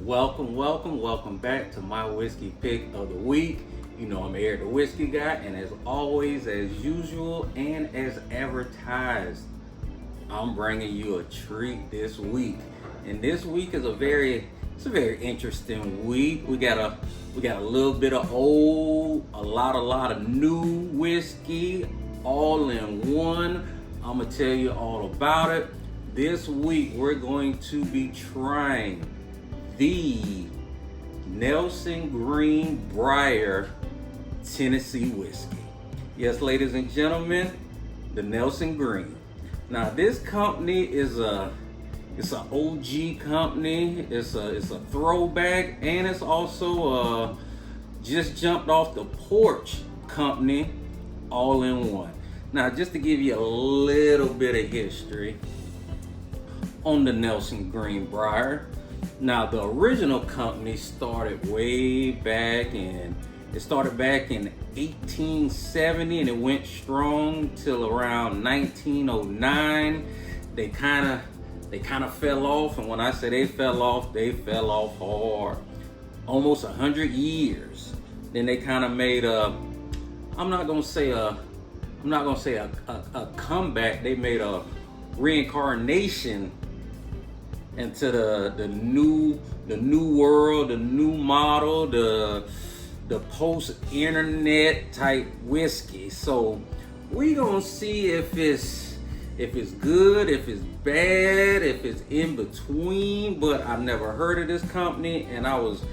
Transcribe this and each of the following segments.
Welcome back to my whiskey pick of the week. You know I'm Eric the Whiskey Guy, and as always, as usual, and as advertised, I'm bringing you a treat this week. And this week is a very interesting week. We got a little bit of old, a lot of new whiskey, all in one. I'm gonna tell you all about it. This week we're going to be trying the Nelson Green Brier Tennessee whiskey. Yes, ladies and gentlemen, the Nelson Green. Now this company is an OG company. It's a throwback, and it's also just jumped off the porch company, all in one. Now, just to give you a little bit of history on the Nelson Green Brier. Now, the original company started way back in 1870, and it went strong till around 1909. They kind of fell off, and when I say they fell off hard, almost 100 years. Then they kind of made I'm not gonna say a comeback. They made a reincarnation into the new world, the new model, the post-internet type whiskey. So we gonna see if it's good, if it's bad, if it's in between. But I've never heard of this company, and I was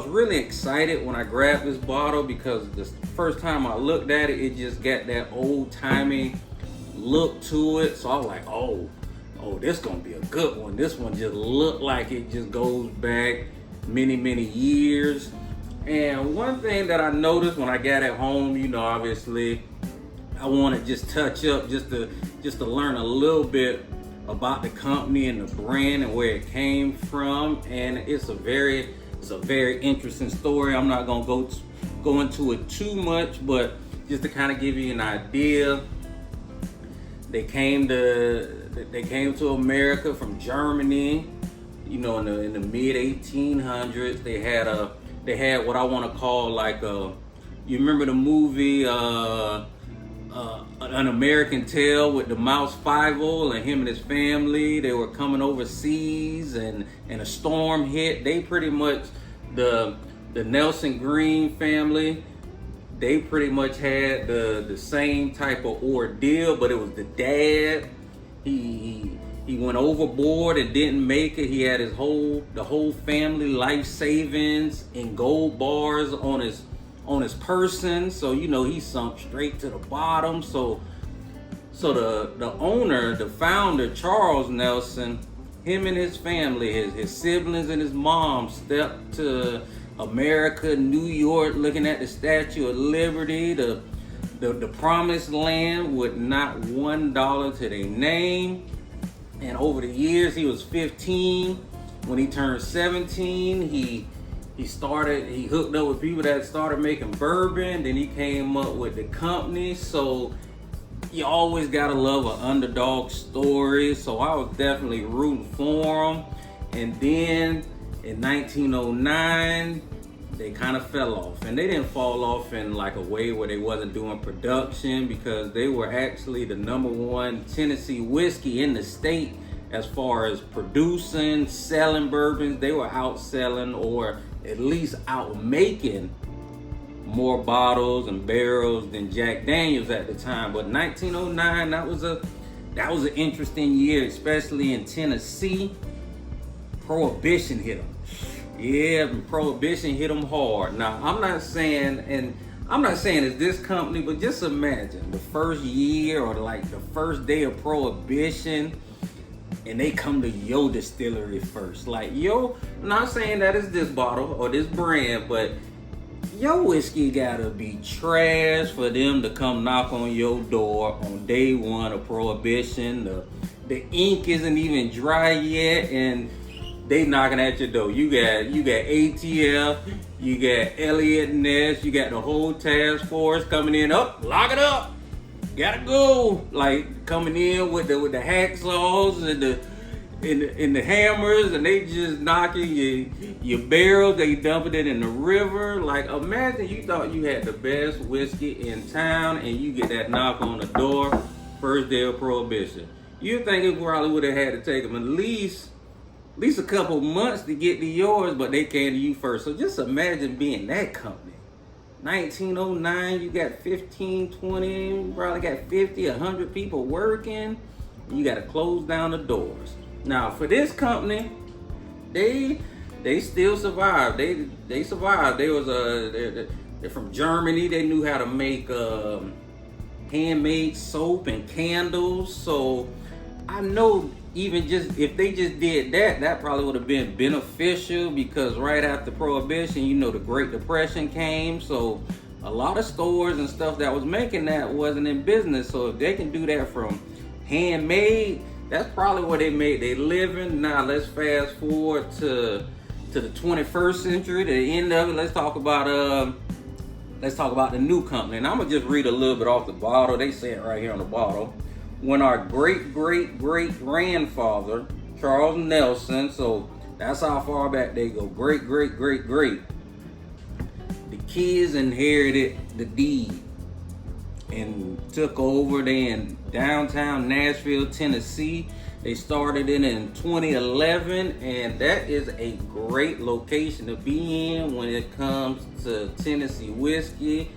really excited when I grabbed this bottle, because the first time I looked at it, it just got that old-timey look to it. So I was like, oh, this gonna be a good one. This one just looked like it just goes back many years. And one thing that I noticed when I got at home, obviously I want to just touch up just to learn a little bit about the company and the brand and where it came from. And it's a very interesting story. I'm not gonna go into it too much, but just to kind of give you an idea, they came to America from Germany, in the mid 1800s. They had what I want to call you remember the movie An American Tale with the Mouse Fievel and him and his family? They were coming overseas, and a storm hit. They pretty much, the Nelson Green family, they pretty much had the same type of ordeal, but it was the dad. He went overboard and didn't make it. He had the whole family life savings in gold bars on his person. So he sunk straight to the bottom. So the owner, the founder, Charles Nelson, him and his family, his siblings and his mom, stepped to America, New York, looking at the Statue of Liberty, the promised land, with not $1 to their name. And over the years, he was 15. When he turned 17, he hooked up with people that started making bourbon. Then he came up with the company. So you always gotta love an underdog story. So I was definitely rooting for him. And then in 1909, they kind of fell off. And they didn't fall off in like a way where they wasn't doing production, because they were actually the #1 Tennessee whiskey in the state as far as producing, selling bourbons. They were outselling, or at least out making, more bottles and barrels than Jack Daniels at the time. But 1909, that was an interesting year, especially in Tennessee. Prohibition hit them. Yeah, Prohibition hit them hard. Now, I'm not saying it's this company, but just imagine the first year, or like the first day of Prohibition, and they come to your distillery first. Like, I'm not saying that it's this bottle or this brand, but your whiskey gotta be trash for them to come knock on your door on day one of Prohibition. The ink isn't even dry yet, and they knocking at your door. You got ATF, you got Elliot Ness, you got the whole task force coming in. Lock it up, gotta go. Like, coming in with the hacksaws and in the hammers, and they just knocking your barrel. They dumping it in the river. Like, imagine you thought you had the best whiskey in town, and you get that knock on the door first day of Prohibition. You think it probably would have had to take them at least a couple months to get to yours, but they came to you first. So just imagine being that company. 1909, you got 15, 20, you probably got 50, 100 people working. You got to close down the doors. Now, for this company, they still survived. They survived. They're from Germany. They knew how to make handmade soap and candles. So I know even just if they just did that, that probably would have been beneficial, because right after Prohibition, you know, the Great Depression came. So a lot of stores and stuff that was making that wasn't in business. So if they can do that from handmade, that's probably where they made their living. Now let's fast forward to the 21st century, the end of it. Let's talk about the new company. And I'm gonna just read a little bit off the bottle. They say it right here on the bottle. When our great grandfather, Charles Nelson, so that's how far back they go. Great. The kids inherited the deed and took over. They in downtown Nashville, Tennessee. They started it in 2011, and that is a great location to be in when it comes to Tennessee whiskey.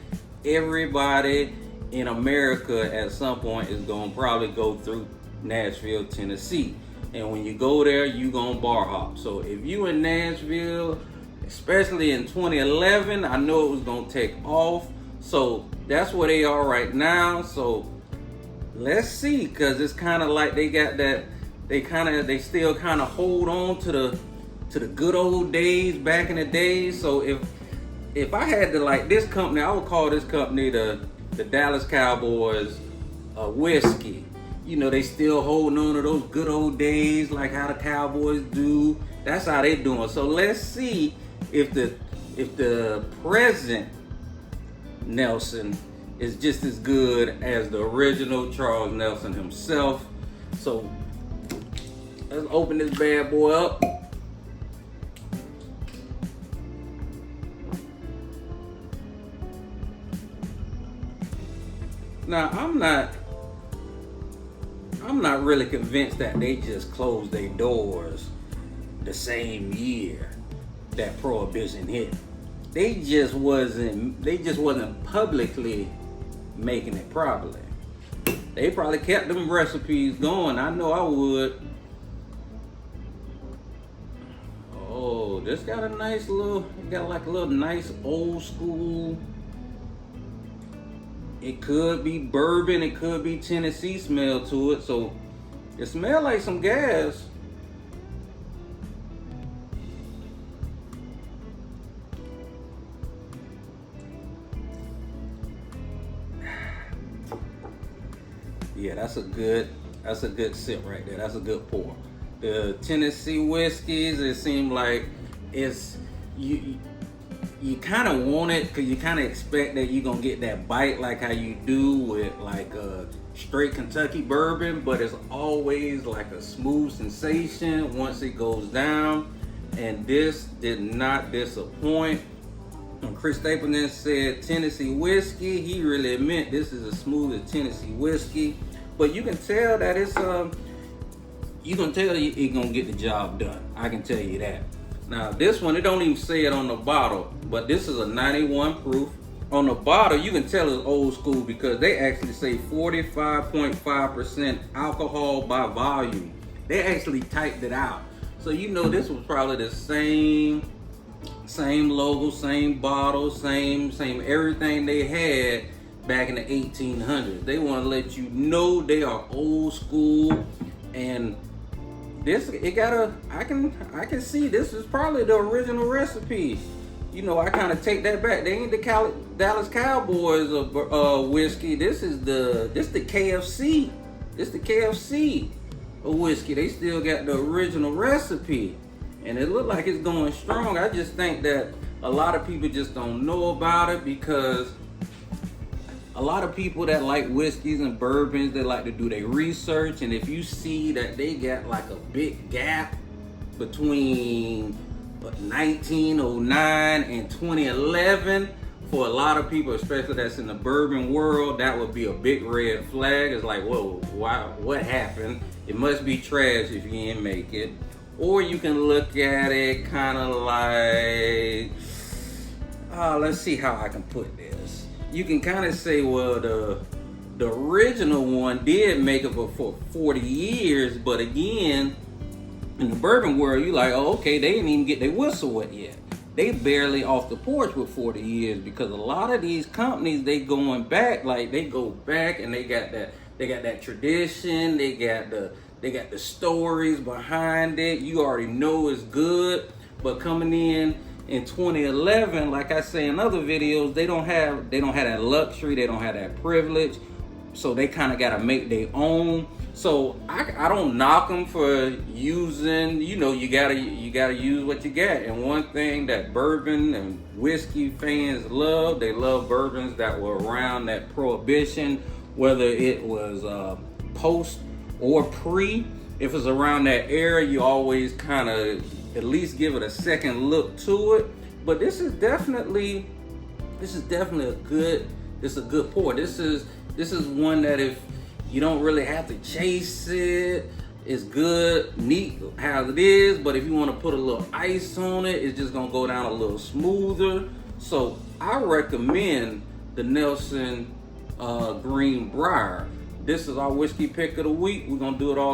Everybody in America at some point is going to probably go through Nashville, Tennessee. And when you go there, you going to bar hop. So if you in Nashville, especially in 2011, I know it was going to take off. So that's where they are right now. So let's see, because it's kind of like they got that, they still kind of hold on to the good old days back in the days. So if I had to, like, this company, I would call this company the Dallas Cowboys whiskey. You know, they still holding on to those good old days, like how the Cowboys do. That's how they doing. So let's see if the present Nelson is just as good as the original Charles Nelson himself. So let's open this bad boy up. Now, I'm not really convinced that they just closed their doors the same year that Prohibition hit. They just wasn't publicly making it properly. They probably kept them recipes going. I know I would. Oh, this got a nice little, nice old school. It could be bourbon, it could be Tennessee smell to it. So it smells like some gas. Yeah, that's a good sip right there. That's a good pour. The Tennessee whiskeys, it seems like it's you kind of want it because you kind of expect that you're gonna get that bite like how you do with like a straight Kentucky bourbon, but it's always like a smooth sensation once it goes down. And this did not disappoint. When Chris Stapleton said Tennessee whiskey, he really meant this is as smooth as Tennessee whiskey. But you can tell that it's you can tell it's gonna get the job done. I can tell you that. Now this one, it don't even say it on the bottle, but this is a 91 proof. On the bottle, you can tell it's old school because they actually say 45.5% alcohol by volume. They actually typed it out. So you know this was probably the same logo, same bottle, same everything they had back in the 1800s. They want to let you know they are old school. And this, I can see this is probably the original recipe. You know, I kind of take that back. They ain't the Dallas Cowboys of whiskey. This the KFC. This the KFC of whiskey. They still got the original recipe, and it looked like it's going strong. I just think that a lot of people just don't know about it because a lot of people that like whiskeys and bourbons, they like to do their research, and if you see that they got like a big gap between 1909 and 2011, for a lot of people, especially that's in the bourbon world, that would be a big red flag. It's like, whoa, wow, what happened? It must be trash if you didn't make it. Or you can look at it kind of like, let's see how I can put this. You can kind of say, well, the original one did make it for 40 years, but again, in the bourbon world, you like, oh, okay, they didn't even get their whistle wet yet. They barely off the porch with 40 years, because a lot of these companies, they going back, like they go back and they got that tradition, they got the stories behind it. You already know it's good. But coming in 2011, like I say in other videos, they don't have that luxury, they don't have that privilege. So they kind of got to make their own. So I don't knock them for using, you gotta use what you got. And one thing that bourbon and whiskey fans love, they love bourbons that were around that prohibition, whether it was post or pre. If it's around that era, you always kind of at least give it a second look to it. But this is definitely a good pour. This is one that if you don't really have to chase it, it's good, neat how it is. But if you want to put a little ice on it, it's just gonna go down a little smoother. So I recommend the Nelson Green Brier. This is our whiskey pick of the week. We're gonna do it all